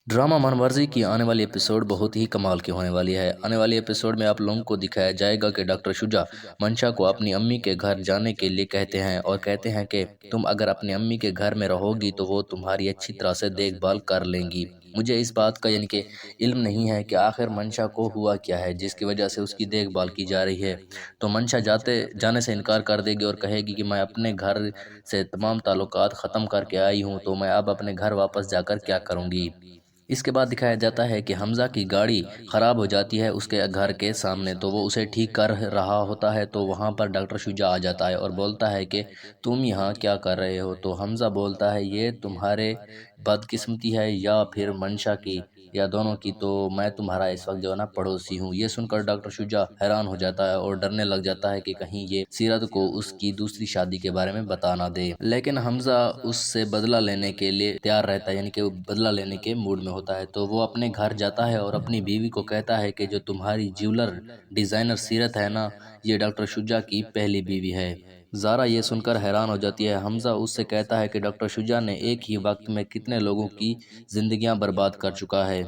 Drama मनवर्जी की आने वाली एपिसोड बहुत ही कमाल की होने वाली है। आने वाली एपिसोड में आप लोगों को दिखाया जाएगा कि डॉक्टर शुजा मंशा को अपनी अम्मी के घर जाने के लिए कहते हैं और कहते हैं कि तुम अगर अपनी अम्मी के घर में रहोगी तो वो तुम्हारी अच्छी तरह से देखभाल कर लेंगी। मुझे इस बात का यानी कि इल्म नहीं है कि आखिर मंशा को हुआ क्या है जिसकी वजह से उसकी देखभाल की जा रही है। तो मंशा जाते जाने से इनकार कर देगी और कहेगी कि मैं अपने घर से तमाम ताल्लुकात ख़त्म करके आई हूँ, तो मैं अब अपने घर वापस जाकर क्या करूँगी। इसके बाद दिखाया जाता है कि हमज़ा की गाड़ी ख़राब हो जाती है उसके घर के सामने, तो वो उसे ठीक कर रहा होता है। तो वहाँ पर डॉक्टर शुजा आ जाता है और बोलता है कि तुम यहाँ क्या कर रहे हो। तो हमज़ा बोलता है ये तुम्हारे बदकिस्मती है या फिर मंशा की या दोनों की, तो मैं तुम्हारा इस वक्त जो है ना पड़ोसी हूँ। ये सुनकर डॉक्टर शुजा हैरान हो जाता है और डरने लग जाता है कि कहीं ये सीरत को उसकी दूसरी शादी के बारे में बता ना दे। लेकिन हमज़ा उससे बदला लेने के लिए तैयार रहता है, यानी कि वो बदला लेने के मूड में होता है। तो वो अपने घर जाता है और अपनी बीवी को कहता है कि जो तुम्हारी ज्वेलर डिज़ाइनर सीरत है ना, ये डॉक्टर शुजा की पहली बीवी है। ज़ारा ये सुनकर हैरान हो जाती है। हमज़ा उससे कहता है कि डॉक्टर शुजा ने एक ही वक्त में कितने लोगों की ज़िंदगियां बर्बाद कर चुका है।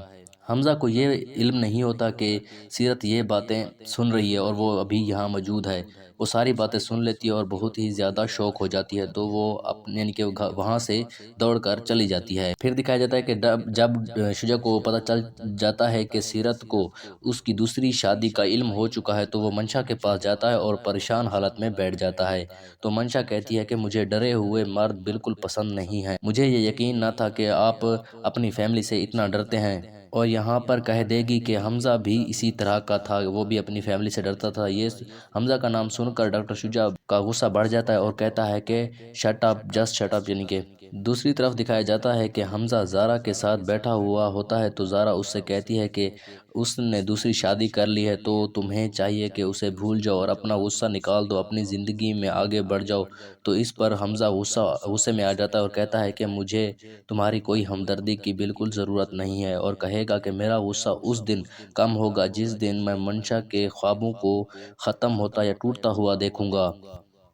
हमज़ा को ये इल्म नहीं होता कि सीरत ये बातें सुन रही है और वो अभी यहाँ मौजूद है। वो सारी बातें सुन लेती है और बहुत ही ज़्यादा शौक हो जाती है, तो वो अपने यानी कि वहाँ से दौड़कर चली जाती है। फिर दिखाया जाता है कि जब शुजा को पता चल जाता है कि सीरत को उसकी दूसरी शादी का इल्म हो चुका है, तो वो मंशा के पास जाता है और परेशान हालत में बैठ जाता है। तो मंशा कहती है कि मुझे डरे हुए मर्द बिल्कुल पसंद नहीं है। मुझे ये यकीन न था कि आप अपनी फैमिली से इतना डरते हैं। और यहाँ पर कह देगी कि हमज़ा भी इसी तरह का था, वो भी अपनी फैमिली से डरता था। ये हमज़ा का नाम सुनकर डॉक्टर शुजा का गुस्सा बढ़ जाता है और कहता है कि shut up, just shut up. यानी कि दूसरी तरफ दिखाया जाता है कि हमज़ा ज़ारा के साथ बैठा हुआ होता है। तो ज़ारा उससे कहती है कि उसने दूसरी शादी कर ली है, तो तुम्हें चाहिए कि उसे भूल जाओ और अपना गुस्सा निकाल दो, अपनी ज़िंदगी में आगे बढ़ जाओ। तो इस पर हमज़ा गुस्से में आ जाता है और कहता है कि मुझे तुम्हारी कोई हमदर्दी की बिल्कुल ज़रूरत नहीं है, और कहेगा कि मेरा गुस्सा उस दिन कम होगा जिस दिन मैं मंशा के ख्वाबों को ख़त्म होता या टूटता हुआ देखूंगा।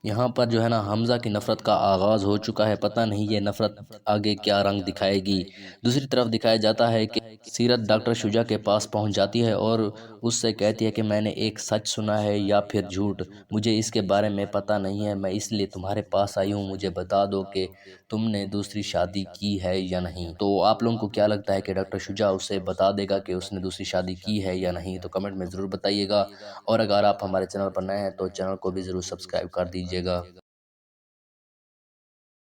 यहाँ पर जो है ना हमज़ा की नफ़रत का आगाज़ हो चुका है। पता नहीं ये नफ़रत आगे क्या रंग दिखाएगी। दूसरी तरफ दिखाया जाता है कि सीरत डॉक्टर शुजा के पास पहुँच जाती है और उससे कहती है कि मैंने एक सच सुना है या फिर झूठ, मुझे इसके बारे में पता नहीं है। मैं इसलिए तुम्हारे पास आई हूँ, मुझे बता दो कि तुमने दूसरी शादी की है या नहीं। तो आप लोगों को क्या लगता है कि डॉक्टर शुजा उसे बता देगा कि उसने दूसरी शादी की है या नहीं? तो कमेंट में ज़रूर बताइएगा। और अगर आप हमारे चैनल पर नए हैं तो चैनल को भी ज़रूर सब्सक्राइब कर दीजिएगा।